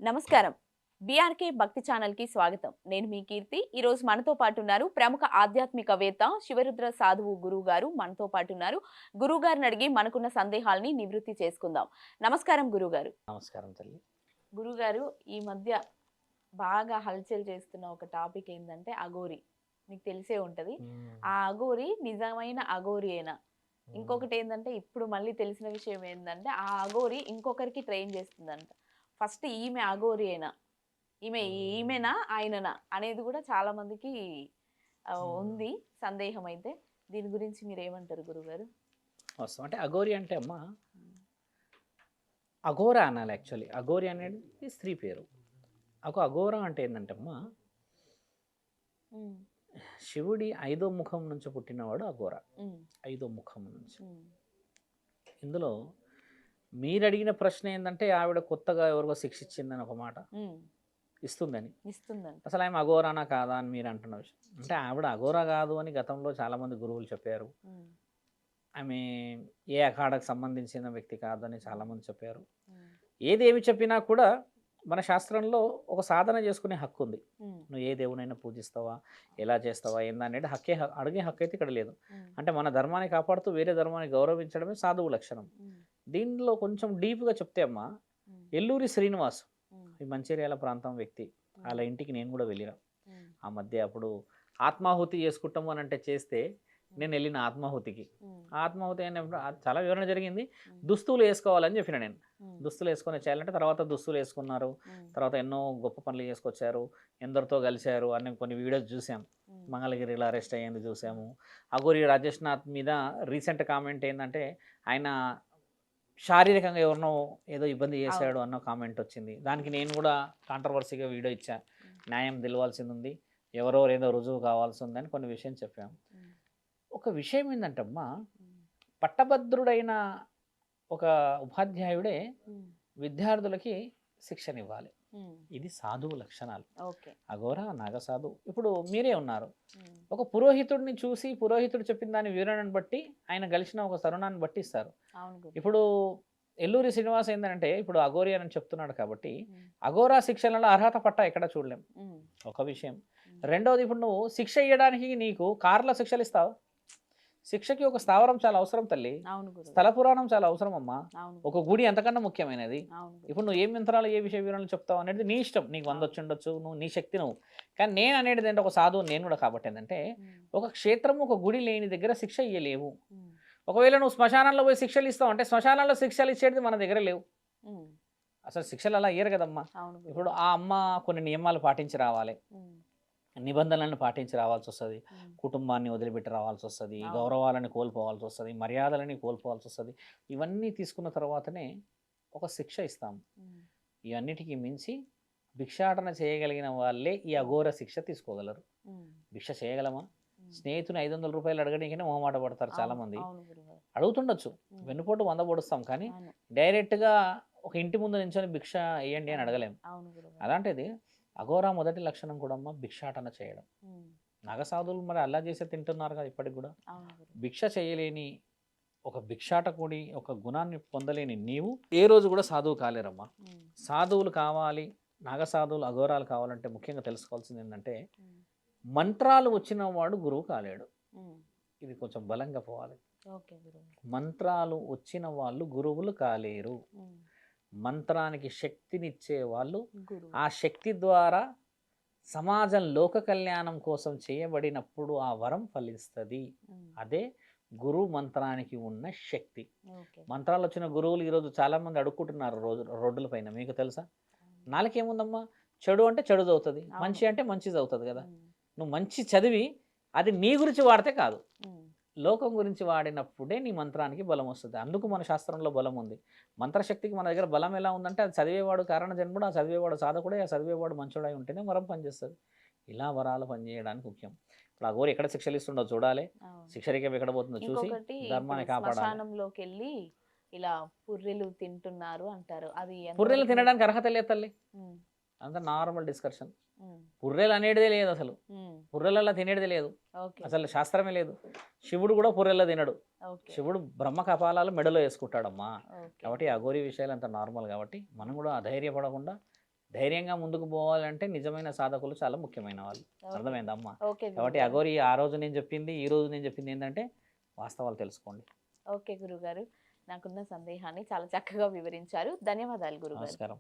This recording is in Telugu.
నమస్కారం. బీఆర్‌కే భక్తి ఛానల్‌కి స్వాగతం. నేను మీ కీర్తి. ఈరోజు మనతో పాటు ఉన్నారు ప్రముఖ ఆధ్యాత్మికవేత్త శివరుద్ర సాధువు గురువుగారు మనతో పాటు ఉన్నారు. గురువుగారిని అడిగి మనకున్న సందేహాల్ని నివృత్తి చేసుకుందాం. నమస్కారం గురువుగారు. నమస్కారం తల్లి. గురువుగారు, ఈ మధ్య బాగా హల్చల్ చేస్తున్న ఒక టాపిక్ ఏందంటే అఘోరి. మీకు తెలిసే ఉంటది. ఆ అఘోరి నిజమైన అఘోరియేనా? ఇంకొకటేందంటే ఇప్పుడు మళ్ళీ తెలిసిన విషయం ఏందంటే ఆ అఘోరి ఇంకొకరికి ట్రైన్ చేస్తుందంట. ఫస్ట్ ఈమె అఘోరియేనా? ఈమెనా? ఆయననా? అనేది కూడా చాలా మందికి ఉంది సందేహమైతే. దీని గురించి మీరేమంటారు గురుగారు? వాస్తవం అంటే అఘోరి అంటే అమ్మ అఘోరా అనాలి యాక్చువల్లీ. అఘోరి అనేది స్త్రీ పేరు. అఘోరా అంటే ఏంటంటే అమ్మ హ్మ్. శివుడి 5వ ముఖం నుంచి పుట్టినవాడు అఘోర. హ్మ్. 5వ ముఖం నుంచి. హ్మ్. ఇందులో మీరడిగిన ప్రశ్న ఏందంటే ఆవిడ కొత్తగా ఎవరికో శిక్ష ఇచ్చిందని ఒక మాట. హ్మ్. ఇస్తుందని. ఇస్తుందంట. అసలు ఆమె అఘోరానా కాదా అని మీరు అంటున్న విషయం. అంటే ఆవిడ అఘోరా కాదు అని గతంలో చాలామంది గురువులు చెప్పారు. హ్మ్. ఆమె ఏ అఖాడకు సంబంధించిన వ్యక్తి కాదని చాలామంది చెప్పారు. హ్మ్. ఏదేమి చెప్పినా కూడా మన శాస్త్రంలో ఒక సాధన చేసుకునే హక్కు ఉంది. హ్మ్. నువ్వు ఏ దేవునైనా పూజిస్తావా, ఎలా చేస్తావా, ఏందనేది అడిగే హక్కు అయితే ఇక్కడ లేదు. హ్మ్. అంటే మన ధర్మాన్ని కాపాడుతూ వేరే ధర్మాన్ని గౌరవించడమే సాధువు లక్షణం. హ్మ్. దీనిలో కొంచెం డీప్గా చెప్తే అమ్మ, హ్మ్. ఎల్లూరి శ్రీనివాస్ హ్మ్. ఈ మంచిర్యాల ప్రాంతం వ్యక్తి. వాళ్ళ ఇంటికి నేను కూడా వెళ్ళిన. హ్మ్. ఆ మధ్య అప్పుడు ఆత్మాహుతి చేసుకుంటాము అని అంటే చేస్తే నేను వెళ్ళిన ఆత్మాహుతికి. హ్మ్. ఆత్మాహుతి అయినప్పుడు చాలా వివరణ జరిగింది. హ్మ్. దుస్తులు వేసుకోవాలని చెప్పిన నేను. హ్మ్. దుస్తులు వేసుకొని చేయాలంటే తర్వాత దుస్తులు వేసుకున్నారు. హ్మ్. తర్వాత ఎన్నో గొప్ప పనులు చేసుకొచ్చారు. ఎందరితో కలిశారు అని కొన్ని వీడియోస్ చూసాం. హ్మ్. మంగళగిరిలో అరెస్ట్ అయ్యింది చూసాము. అఘోరి రాజేష్నాథ్ మీద రీసెంట్ కామెంట్ ఏంటంటే ఆయన శారీరకంగా ఎవరినో ఏదో ఇబ్బంది అవును. చేశాడు అన్న కామెంట్ వచ్చింది. దానికి నేను కూడా కాంట్రవర్సీగా వీడియో ఇచ్చా. హ్మ్. న్యాయం తెలవాల్సింది ఉంది. ఎవరో ఏదో రుజువు కావాల్సి ఉందని కొన్ని విషయం చెప్పాము. హ్మ్. ఒక విషయం ఏంటంటమ్మా, హ్మ్. పట్టభద్రుడైన ఒక ఉపాధ్యాయుడే హ్మ్. విద్యార్థులకి శిక్షనివ్వాలి. హ్మ్. ఇది సాధువు లక్షణాలు. ఓకే. అఘోర, నాగసాధు. ఇప్పుడు మీరే ఉన్నారు. హ్మ్. ఒక పురోహితుడిని చూసి పురోహితుడు చెప్పిన దాని వివరణను బట్టి ఆయన గలిచిన ఒక తరుణాన్ని బట్టి ఇస్తారు. అవును గురు. ఇప్పుడు ఎల్లూరి శ్రీనివాస్ ఏంటంటే ఇప్పుడు అఘోరి అని చెప్తున్నాడు కాబట్టి హ్మ్. అఘోరా శిక్షలలో అర్హత పట్టా ఎక్కడ చూడలేం. హ్మ్. ఒక విషయం. హ్మ్. రెండవది ఇప్పుడు నువ్వు శిక్ష ఇవ్వడానికి నీకు కార్లో శిక్షలు ఇస్తావు. శిక్షకి ఒక స్థావరం చాలా అవసరం తల్లి. అవును గురు. స్థల పురాణం చాలా అవసరం అమ్మా. అవును. ఒక గుడి ఎంతకన్నా ముఖ్యమైనది. అవును గురు. ఇప్పుడు నువ్వు ఏ మంత్రాలు ఏ విషయ వివరణలు చెప్తావు అనేది నీ ఇష్టం. నీకు 100 వచ్చి ఉండొచ్చు. నువ్వు నీ శక్తి నువ్వు. కానీ నేను అనేది ఏంటంటే ఒక సాధువు నేను కూడా కాబట్టి ఏంటంటే హ్మ్. ఒక క్షేత్రం ఒక గుడి లేని దగ్గర శిక్ష ఇయ్యలేవు. హ్మ్. ఒకవేళ నువ్వు శ్మశానంలో పోయి శిక్షలు ఇస్తావు అంటే శ్మశానంలో శిక్షలు ఇచ్చేది మన దగ్గర లేవు. హ్మ్. అసలు శిక్షలు అలా ఇయ్యరు కదమ్మా. అవును గురు. ఇప్పుడు ఆ అమ్మ కొన్ని నియమాలు పాటించి రావాలి. హ్మ్. నిబంధనలను పాటించి రావాల్సొస్తది. హ్మ్. కుటుంబాన్ని వదిలిపెట్టి రావాల్సొస్తది. అవును. గౌరవాలను కోల్పోవాల్సొస్తది. మర్యాదలని కోల్పోవాల్సొస్తది. ఇవన్నీ తీసుకున్న తర్వాతనే ఒక శిక్ష ఇస్తాం. హ్మ్. ఇవన్నిటికి మించి భిక్షాటన చేయగలిగిన వాళ్ళే ఈ అఘోర శిక్ష తీసుకోగలరు. హ్మ్. భిక్ష చేయగలమా? హ్మ్. స్నేహితుని రూ. 500 అడగడానికనే మొహమాట పడతారు అవును. చాలామంది. అవును గురుగారు. అడుగుతుండొచ్చు. హ్మ్. వెన్నుపోటు 100 పొడుస్తాం కానీ అవును. డైరెక్ట్‌గా ఒక ఇంటి ముందు నించొని భిక్ష ఎయ్యండి అని అవును. అడగలేం. అవును గురుగారు. అలాంటిది అఘోరా మొదటి లక్షణం కూడా అమ్మ భిక్షాటన చేయడం. హ్మ్. నాగసాధువులు మరి అల్లా చేసే తింటున్నారు కదా ఇప్పటికి కూడా. అవును గురు. భిక్ష చేయలేని ఒక భిక్షాటకుడి ఒక గుణాన్ని పొందలేని నీవు ఏ రోజు కూడా సాధువు కాలేరమ్మా. హ్మ్. సాధువులు కావాలి, నాగసాధువులు అఘోరాలు కావాలంటే ముఖ్యంగా తెలుసుకోవాల్సింది ఏంటంటే హ్మ్. మంత్రాలు వచ్చిన వాడు గురువు కాలేడు. హ్మ్. ఇది కొంచెం బలంగా పోవాలి. ఓకే గురుగారు. మంత్రాలు వచ్చిన వాళ్ళు గురువులు కాలేరు. హ్మ్. మంత్రానికి శక్తినిచ్చే వాళ్ళు గురువు. ఆ శక్తి ద్వారా సమాజం లోక కళ్యాణం కోసం చేయబడినప్పుడు ఆ వరం ఫలిస్తుంది. హ్మ్. అదే గురు మంత్రానికి ఉన్న శక్తి. ఓకే. మంత్రాలు వచ్చిన గురువులు ఈరోజు చాలామంది అడుక్కుంటున్నారు రోడ్డుల పైన. మీకు తెలుసా? అవును. నాలుకేముందమ్మా, చెడు అంటే చెడు చదువుతుంది, అవును. మంచి అంటే మంచి చదువుతుంది కదా. హ్మ్. నువ్వు మంచి చదివి అది నీ గురించి వాడితే కాదు, హ్మ్. లోకం గురించి వాడినప్పుడే నీ మంత్రానికి బలం వస్తుంది. అందుకు మన శాస్త్రంలో బలం ఉంది. మంత్రశక్తికి మన దగ్గర బలం ఎలా ఉందంటే అది చదివేవాడు కారణ జన్ముడు, ఆ చదివేవాడు సాధకుడే, ఆ చదివేవాడు మంచోడై ఉంటేనే వరం పనిచేస్తుంది. ఇలా వరాలు పనిచేయడానికి ముఖ్యం. ఇప్పుడు ఆ గోరు ఎక్కడ శిక్షలు ఇస్తుండో చూడాలి. అవును. శిక్షరికం ఎక్కడ పోతుందో చూసి ఇంకొకటి ఇప్పుడు ధర్మాన్ని కాపాడాలి. శ్మశానంలోకెళ్ళి ఇలా పుర్రెలు తింటున్నారు అంటారు. అది పుర్రెలు ఎంతవరకు తినడానికి అర్హత లేదు తల్లి. హ్మ్. అంత నార్మల్ డిస్కషన్. హ్మ్. పుర్రెలు అనేటిదే లేదు అసలు. హ్మ్. పుర్రెలల్లా తినేటిది లేదు. ఓకే. అసలు శాస్త్రమే లేదు. శివుడు కూడా పుర్రెల్లో తినడు. ఓకే. శివుడు బ్రహ్మ కపాలాలు మెడలో వేసుకుంటాడమ్మా. ఓకే. కాబట్టి ఆ అఘోరి విషయాలు అంత నార్మల్ కాబట్టి మనం కూడా అధైర్యపడకుండా ధైర్యంగా ముందుకు పోవాలంటే నిజమైన సాధకులు చాలా ముఖ్యమైన వాళ్ళు. అర్థమైందమ్మా? ఓకే కాబట్టి అఘోరి ఆ రోజు నేను చెప్పింది, ఈ రోజు నేను చెప్పింది ఏంటంటే వాస్తవాలు తెలుసుకోండి. ఓకే గురుగారు, నాకున్న సందేహాన్ని చాలా చక్కగా వివరించారు. ధన్యవాదాలు గురుగారు. నమస్కారం.